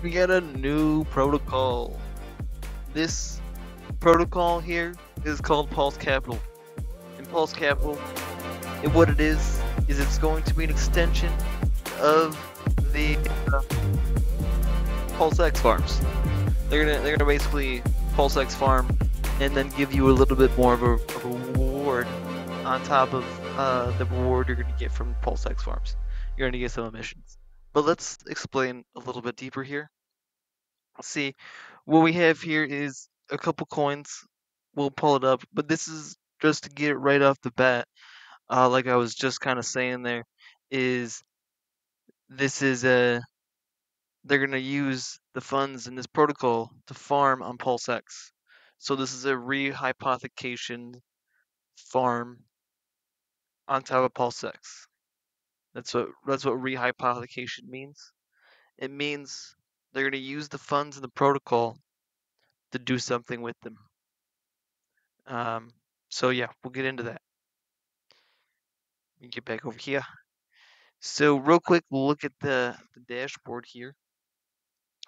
We got a new protocol. This protocol here is called Pulse Capital. And Pulse Capital, what it is it's going to be an extension of the pulsex farms. They're gonna basically pulsex farm and then give you a little bit more of a reward on top of the reward you're gonna get from pulsex farms. You're gonna get some emissions. But let's explain a little bit deeper here. See, what we have here is a couple coins. We'll pull it up, but this is just to get it right off the bat. Like I was just kind of saying there, is this is a they're gonna use the funds in this protocol to farm on pulsex. So this is a rehypothecation farm on top of pulsex. That's what rehypothecation means. It means they're gonna use the funds in the protocol to do something with them. Um, so yeah, we'll get into that. Let me get back over here. So real quick, look at the dashboard here.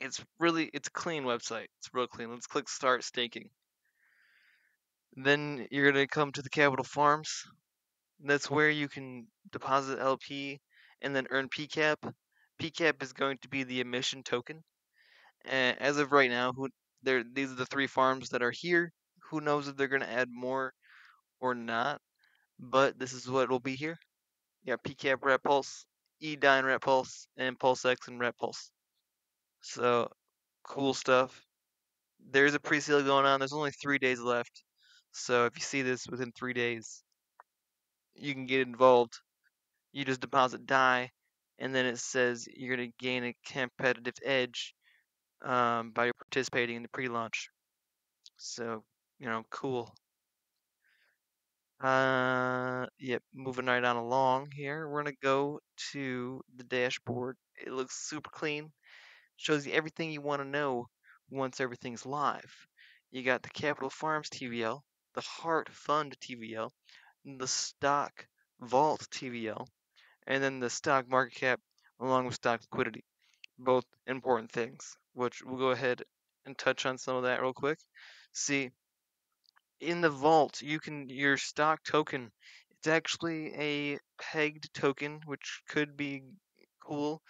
It's a clean website. It's real clean. Let's click start staking. Then you're gonna come to the Capital Farms. That's where you can deposit LP and then earn PCAP. PCAP is going to be the emission token. And as of right now, these are the three farms that are here. Who knows if they're gonna add more or not? But this is what will be here. Yeah, PCAP Rat Pulse, E-Dyne Rat Pulse, and pulsex and Rat Pulse. So cool stuff. There's a pre-sale going on. There's only 3 days left. So if you see this within 3 days, you can get involved. You just deposit DAI, and then it says you're going to gain a competitive edge by participating in the pre-launch. So, cool. Yep, moving right on along here. We're going to go to the dashboard. It looks super clean. Shows you everything you want to know once everything's live. You got the Capital Farms TVL, the Heart Fund TVL, the Stock Vault TVL, and then the stock market cap along with stock liquidity. Both important things, which we'll go ahead and touch on some of that real quick. See, in the vault, your stock token, it's actually a pegged token, which could be cool,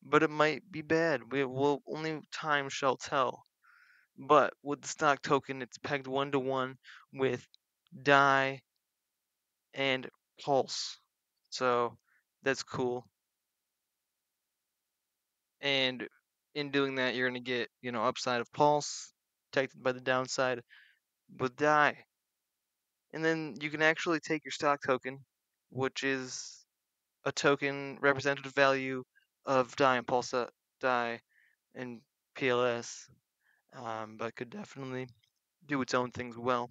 but it might be bad. Only time shall tell. But with the stock token, it's pegged 1-to-1 with DAI and Pulse. So that's cool. And in doing that, you're going to get, upside of Pulse, protected by the downside with DAI. And then you can actually take your stock token, which is a token representative value of DAI and Pulse, DAI and PLS, but could definitely do its own things well.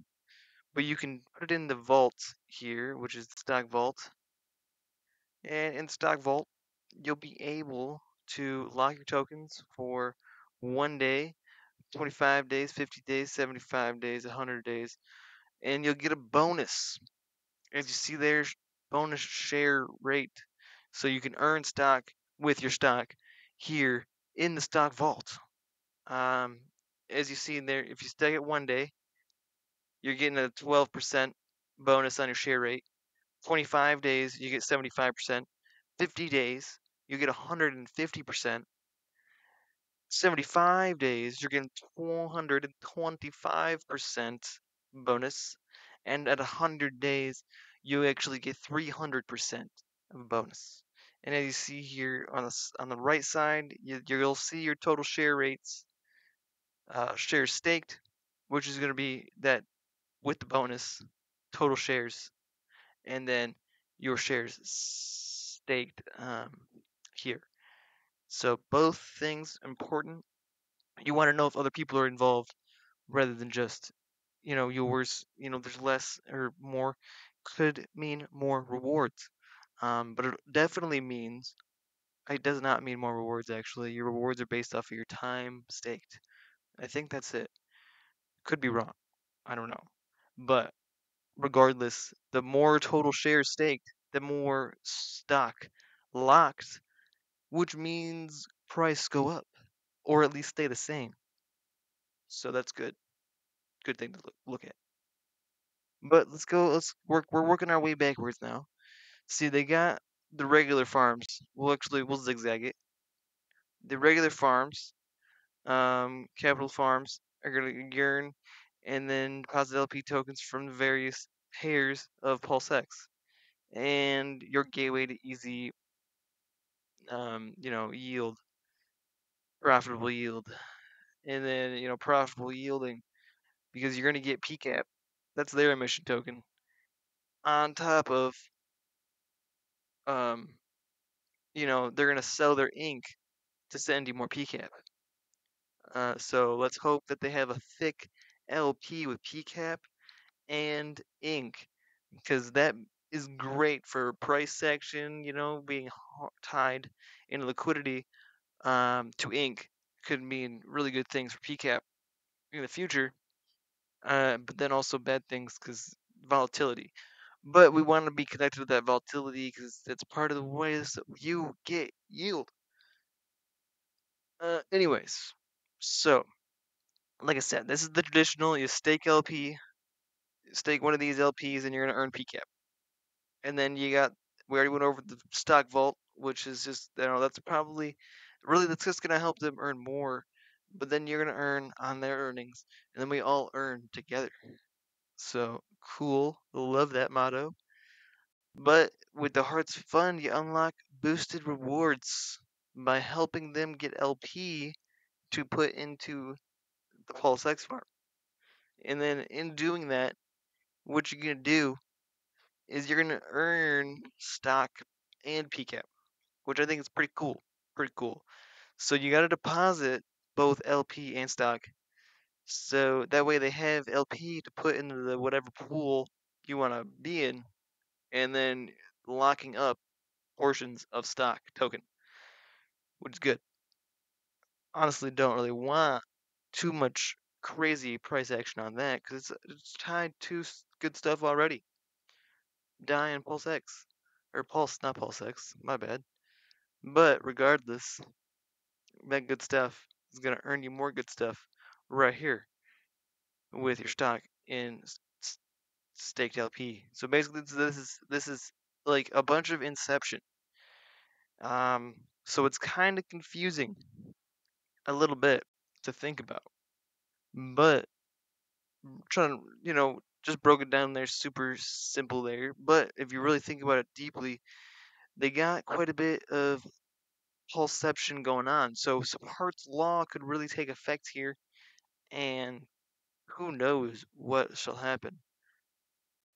But you can put it in the vault here, which is the stock vault. And in the stock vault, you'll be able to lock your tokens for 1 day, 25 days, 50 days, 75 days, 100 days, and you'll get a bonus. As you see there's bonus share rate. So you can earn stock with your stock here in the stock vault. As you see there, if you stake it 1 day, you're getting a 12% bonus on your share rate. 25 days, you get 75%. 50 days, you get 150%. 75 days, you're getting 225% bonus. And at 100 days, you actually get 300% of bonus. And as you see here on the right side, you'll see your total share rates, shares staked, which is going to be that with the bonus, total shares, and then your shares staked here. So both things important. You want to know if other people are involved rather than just, yours. There's less or more could mean more rewards. But it definitely means it does not mean more rewards actually. Your rewards are based off of your time staked. I think that's it. Could be wrong. I don't know. But regardless, the more total shares staked, the more stock locked, which means price go up or at least stay the same. So that's good. Good thing to look at. But let's go. We're working our way backwards now. See, they got the regular farms. We'll zigzag it. The regular farms, capital farms, are gonna yearn and then deposit LP tokens from the various pairs of pulsex, and your gateway to easy, yield, profitable yield, and then profitable yielding because you're gonna get PCAP. That's their emission token on top of um, they're gonna sell their ink to send you more PCAP. So let's hope that they have a thick LP with PCAP and ink, because that is great for price action. Being tied in liquidity to ink could mean really good things for PCAP in the future, but then also bad things because volatility. But we want to be connected with that volatility because that's part of the ways that you get yield. Anyways, so like I said, this is the traditional. You stake LP, stake one of these LPs, and you're gonna earn PCAP. And then we already went over the stock vault, which is just that's probably really that's just gonna help them earn more. But then you're gonna earn on their earnings, and then we all earn together. So cool, love that motto. But with the Hearts Fund, you unlock boosted rewards by helping them get LP to put into the pulsex farm. And then in doing that, what you're gonna do is you're gonna earn stock and PCAP, which I think is pretty cool. Pretty cool. So you gotta deposit both LP and stock. So that way they have LP to put into the whatever pool you wanna be in, and then locking up portions of stock token, which is good. Honestly, don't really want too much crazy price action on that because it's tied to good stuff already. Die and Pulse X. Or Pulse, not Pulse X, my bad. But regardless, that good stuff is going to earn you more good stuff right here with your stock in staked LP. So basically, this is like a bunch of Inception. So it's kind of confusing a little bit to think about, but trying to just broke it down there, super simple there. But if you really think about it deeply, they got quite a bit of pulseception going on. So some Hart's law could really take effect here, and who knows what shall happen.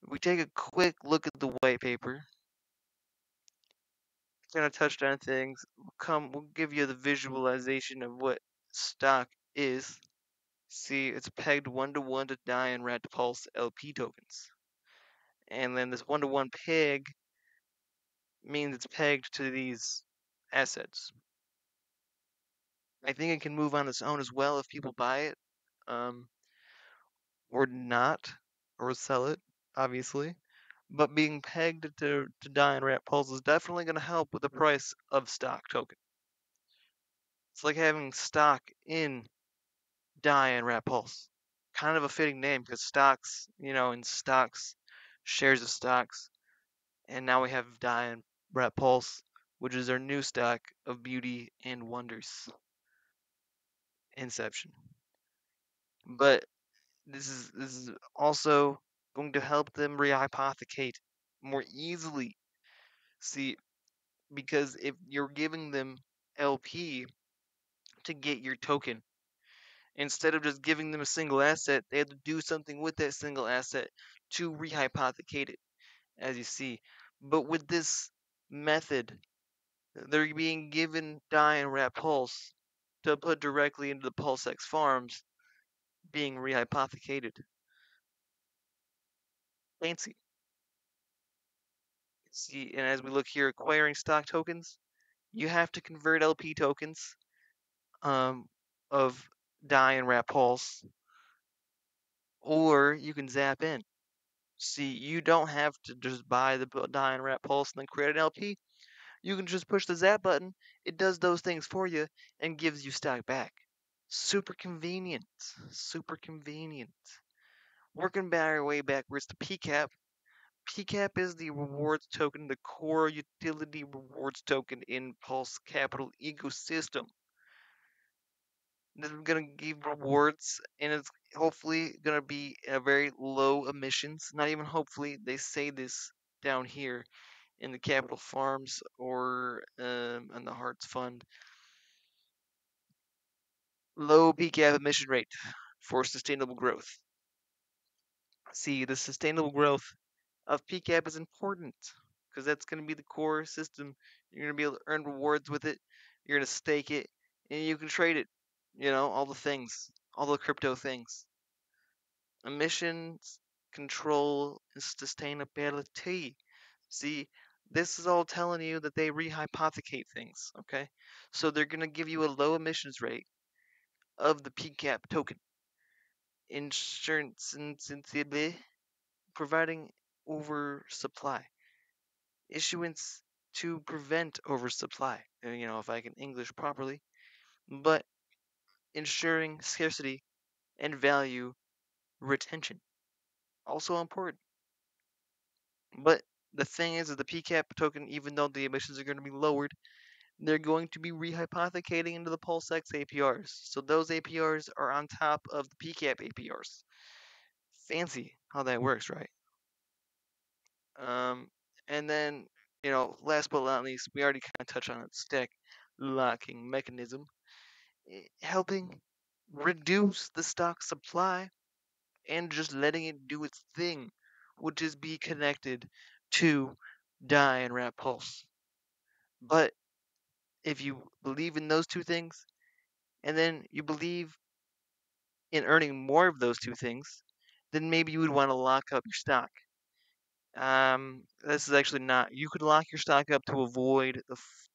We take a quick look at the white paper. Kind of touched on things. We'll give you the visualization of what stock is. See, it's pegged 1-to-1 to die and rat to pulse LP tokens. And then this 1-to-1 peg means it's pegged to these assets. I think it can move on its own as well if people buy it, or not, or sell it, obviously. But being pegged to die and rat pulse is definitely going to help with the price of stock token. It's like having stock in die and rat pulse. Kind of a fitting name because stocks, in stocks, shares of stocks, and now we have die and rat pulse, which is our new stock of beauty and wonders. Inception. But this is also going to help them rehypothecate more easily. See, because if you're giving them LP to get your token, instead of just giving them a single asset, they have to do something with that single asset to rehypothecate it, as you see. But with this method, they're being given die and rat pulse to put directly into the pulsex farms, being rehypothecated. Fancy. See, and as we look here, acquiring stock tokens, you have to convert LP tokens of die and rat pulse, or you can zap in. See, you don't have to just buy the die and rat pulse and then create an LP. You can just push the zap button. It does those things for you and gives you stock back. Super convenient. Super convenient. Working our way backwards to PCAP. PCAP is the rewards token, the core utility rewards token in Pulse Capital ecosystem. This is gonna give rewards, and it's hopefully gonna be a very low emissions. Not even hopefully, they say this down here in the Capital Farms or in the Hearts Fund. Low PCAP emission rate for sustainable growth. See, the sustainable growth of PCAP is important because that's going to be the core system. You're going to be able to earn rewards with it. You're going to stake it, and you can trade it. You know, all the things, all the crypto things. Emissions, control, and sustainability. See, this is all telling you that they rehypothecate things, okay? So they're going to give you a low emissions rate of the PCAP token. Insurance insensitivity, providing oversupply. Issuance to prevent oversupply, you know, if I can English properly, but ensuring scarcity and value retention. Also important. But the thing is that the PCAP token, even though the emissions are going to be lowered, they're going to be rehypothecating into the pulsex APRs. So those APRs are on top of the PCAP APRs. Fancy how that works, right? And then, you know, last but not least, we already kind of touched on it, stack locking mechanism, helping reduce the stock supply and just letting it do its thing, which is be connected to DAI and Rat Pulse. But if you believe in those two things, and then you believe in earning more of those two things, then maybe you would want to lock up your stock. This is actually not. You could lock your stock up to avoid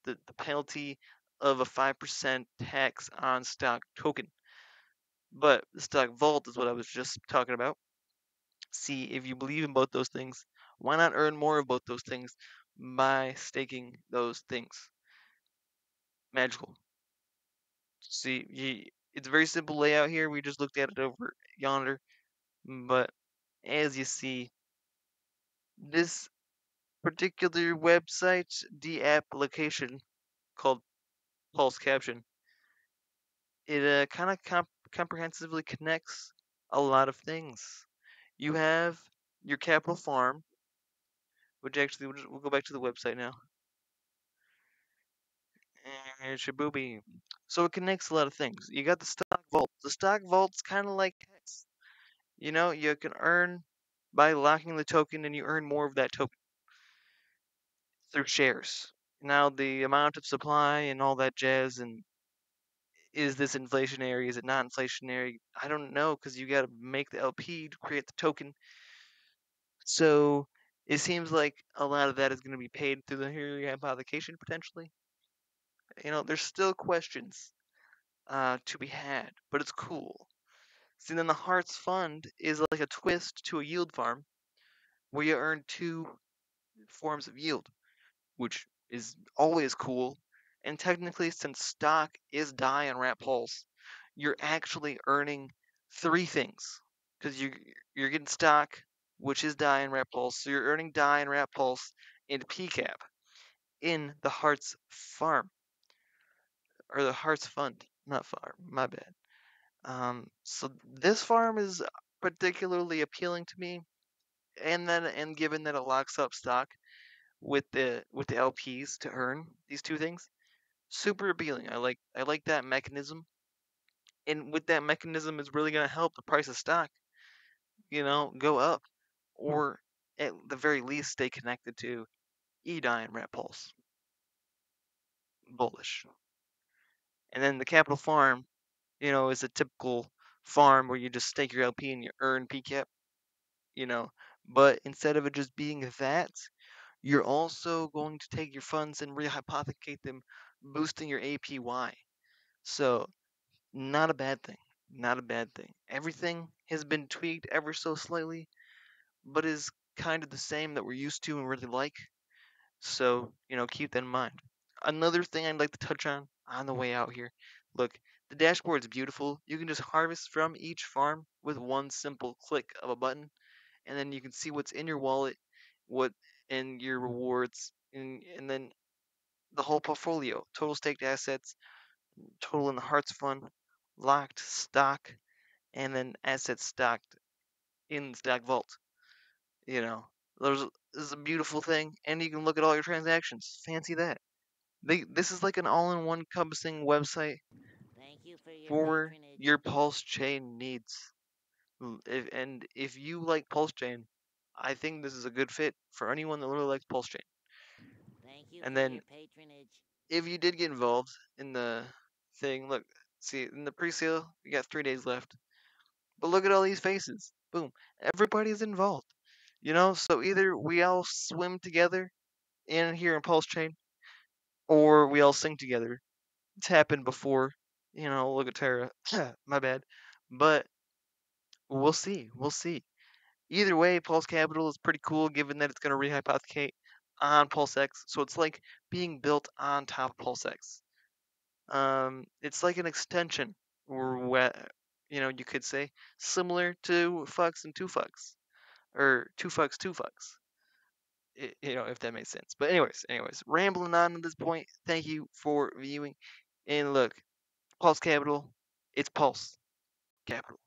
the penalty of a 5% tax on stock token. But the stock vault is what I was just talking about. See, if you believe in both those things, why not earn more of both those things by staking those things? Magical. See, it's a very simple layout here. We just looked at it over yonder. But as you see, this particular website, the application called Pulse Caption, it kind of comprehensively connects a lot of things. You have your capital farm, which actually we'll go back to the website now. And Shabubi. So it connects a lot of things. You got the stock vault. The stock vault's kind of like hex. You know, you can earn by locking the token, and you earn more of that token through shares. Now the amount of supply and all that jazz, and is this inflationary? Is it not inflationary? I don't know because you got to make the LP to create the token. So it seems like a lot of that is going to be paid through the rehypothecation potentially. You know, there's still questions to be had, but it's cool. See, then the Hearts Fund is like a twist to a yield farm where you earn two forms of yield, which is always cool. And technically, since stock is DAI and Rat Pulse, you're actually earning three things because you're getting stock, which is DAI and Rat Pulse. So you're earning DAI and Rat Pulse and PCAP in the Hearts Farm or the Hearts Fund, not farm. My bad. So this farm is particularly appealing to me, and given that it locks up stock with the LPs to earn these two things, super appealing. I like that mechanism, and with that mechanism, it's really gonna help the price of stock, you know, go up, or at the very least stay connected to EDI and Rat Pulse. Bullish. And then the Capital Farm, you know, is a typical farm where you just stake your LP and you earn PCAP, you know. But instead of it just being that, you're also going to take your funds and rehypothecate them, boosting your APY. So, not a bad thing. Not a bad thing. Everything has been tweaked ever so slightly, but is kind of the same that we're used to and really like. So, you know, keep that in mind. Another thing I'd like to touch on the way out here. Look, The dashboard is beautiful. You can just harvest from each farm with one simple click of a button, and then you can see what's in your wallet, what and your rewards, and then the whole portfolio, total staked assets, total in the Hearts Fund, locked stock, and then assets stocked in the stock vault. You know, there's this is a beautiful thing, and you can look at all your transactions. Fancy that. This is like an all-in-one encompassing website Thank you for your for patronage. your pulse chain needs. If you like pulse chain, I think this is a good fit for anyone that really likes pulse chain. Thank you And for your then patronage. if you did get involved in the thing, look, see in the pre-sale, we got 3 days left. But look at all these faces. Boom, everybody's involved. So either we all swim together in here in pulse chain, or we all sing together. It's happened before. Look at Tara. My bad. But we'll see. We'll see. Either way, Pulse Capital is pretty cool given that it's going to rehypothecate on pulsex. So it's like being built on top of pulsex. It's like an extension, or you could say, similar to Fucks and Two Fucks, or Two Fucks, Two Fucks. If that makes sense. But anyways, rambling on at this point. Thank you for viewing. And look, Pulse Capital, it's Pulse Capital.